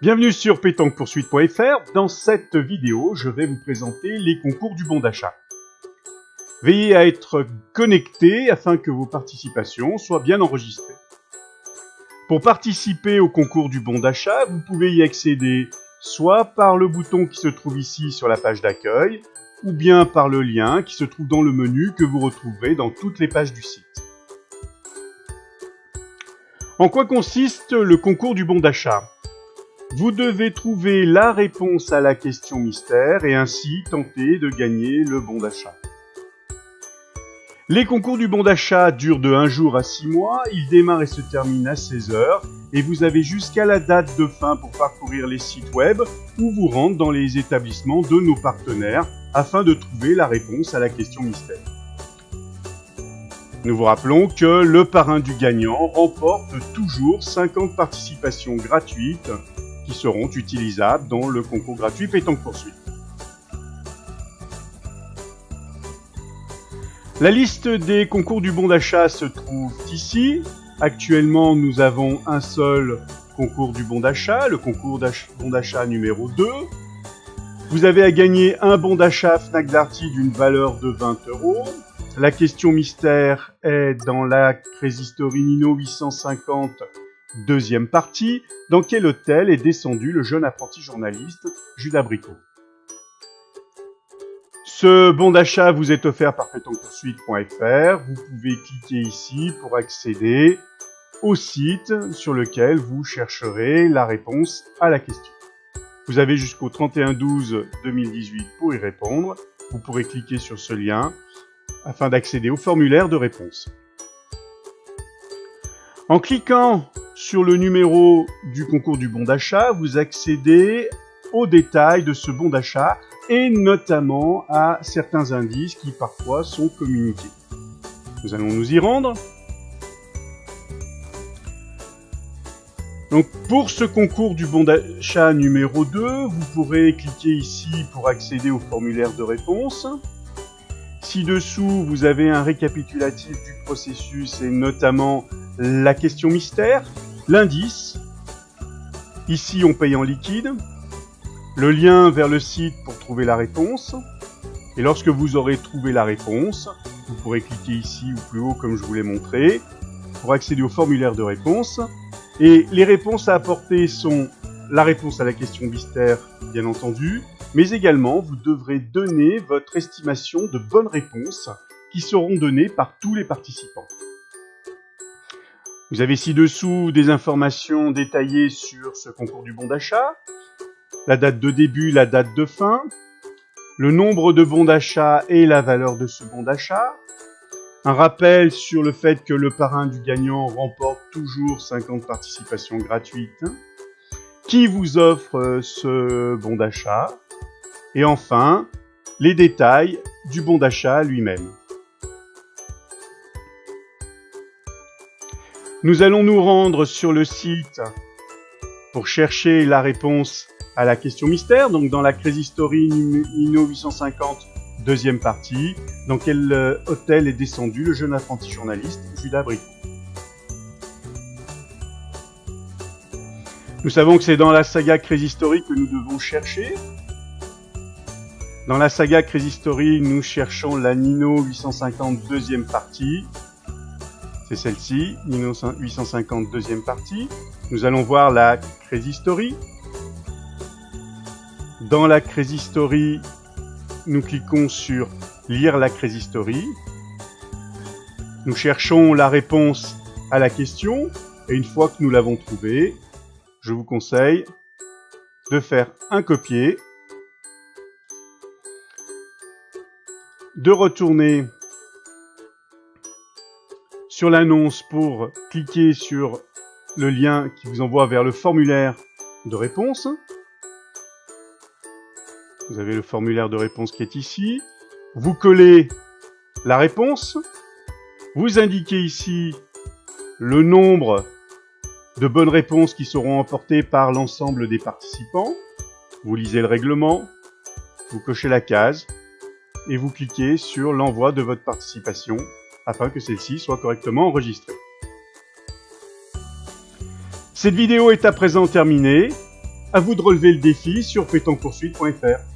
Bienvenue sur pétanquepoursuite.fr. Dans cette vidéo, je vais vous présenter les concours du bon d'achat. Veillez à être connecté afin que vos participations soient bien enregistrées. Pour participer au concours du bon d'achat, vous pouvez y accéder soit par le bouton qui se trouve ici sur la page d'accueil, ou bien par le lien qui se trouve dans le menu que vous retrouverez dans toutes les pages du site. En quoi consiste le concours du bon d'achat ? Vous devez trouver la réponse à la question mystère et ainsi tenter de gagner le bon d'achat. Les concours du bon d'achat durent de 1 jour à 6 mois, ils démarrent et se terminent à 16 h et vous avez jusqu'à la date de fin pour parcourir les sites web ou vous rendre dans les établissements de nos partenaires afin de trouver la réponse à la question mystère. Nous vous rappelons que le parrain du gagnant remporte toujours 50 participations gratuites qui seront utilisables dans le concours gratuit Pétanque Poursuite. La liste des concours du bon d'achat se trouve ici. Actuellement, nous avons un seul concours du bon d'achat, le concours bon d'achat numéro 2. Vous avez à gagner un bon d'achat Fnac Darty d'une valeur de 20 €. La question mystère est dans la Crazy Story Nino 850, deuxième partie. Dans quel hôtel est descendu le jeune apprenti journaliste Jules Abricot? Ce bon d'achat vous est offert par pétanquepoursuite.fr. Vous pouvez cliquer ici pour accéder au site sur lequel vous chercherez la réponse à la question. Vous avez jusqu'au 31/12/2018 pour y répondre. Vous pourrez cliquer sur ce lien afin d'accéder au formulaire de réponse. En cliquant sur le numéro du concours du bon d'achat, vous accédez aux détails de ce bon d'achat et notamment à certains indices qui parfois sont communiqués. Nous allons nous y rendre. Donc pour ce concours du bon d'achat numéro 2, vous pourrez cliquer ici pour accéder au formulaire de réponse. Ci-dessous, vous avez un récapitulatif du processus et notamment la question mystère, l'indice. Ici, on paye en liquide. Le lien vers le site pour trouver la réponse. Et lorsque vous aurez trouvé la réponse, vous pourrez cliquer ici ou plus haut comme je vous l'ai montré pour accéder au formulaire de réponse. Et les réponses à apporter sont la réponse à la question mystère, bien entendu, mais également vous devrez donner votre estimation de bonnes réponses qui seront données par tous les participants. Vous avez ci-dessous des informations détaillées sur ce concours du bon d'achat, la date de début, la date de fin, le nombre de bons d'achat et la valeur de ce bon d'achat, un rappel sur le fait que le parrain du gagnant remporte toujours 50 participations gratuites, qui vous offre ce bon d'achat, et enfin, les détails du bon d'achat lui-même. Nous allons nous rendre sur le site pour chercher la réponse à la question mystère, donc dans la Crazy Story Nino 850, deuxième partie, dans quel hôtel est descendu le jeune apprenti journaliste Jules Abricot. Nous savons que c'est dans la saga Crazy Story que nous devons chercher. Dans la saga Crazy Story, nous cherchons la Nino 850 deuxième partie. C'est celle-ci, Nino 850 deuxième partie. Nous allons voir la Crazy Story. Dans la Crazy Story, nous cliquons sur Lire la Crazy Story. Nous cherchons la réponse à la question et une fois que nous l'avons trouvée, je vous conseille de faire un copier, de retourner sur l'annonce pour cliquer sur le lien qui vous envoie vers le formulaire de réponse. Vous avez le formulaire de réponse qui est ici. Vous collez la réponse. Vous indiquez ici le nombre de bonnes réponses qui seront emportées par l'ensemble des participants. Vous lisez le règlement. Vous cochez la case. Et vous cliquez sur l'envoi de votre participation afin que celle-ci soit correctement enregistrée. Cette vidéo est à présent terminée. À vous de relever le défi sur pétanquepoursuite.fr.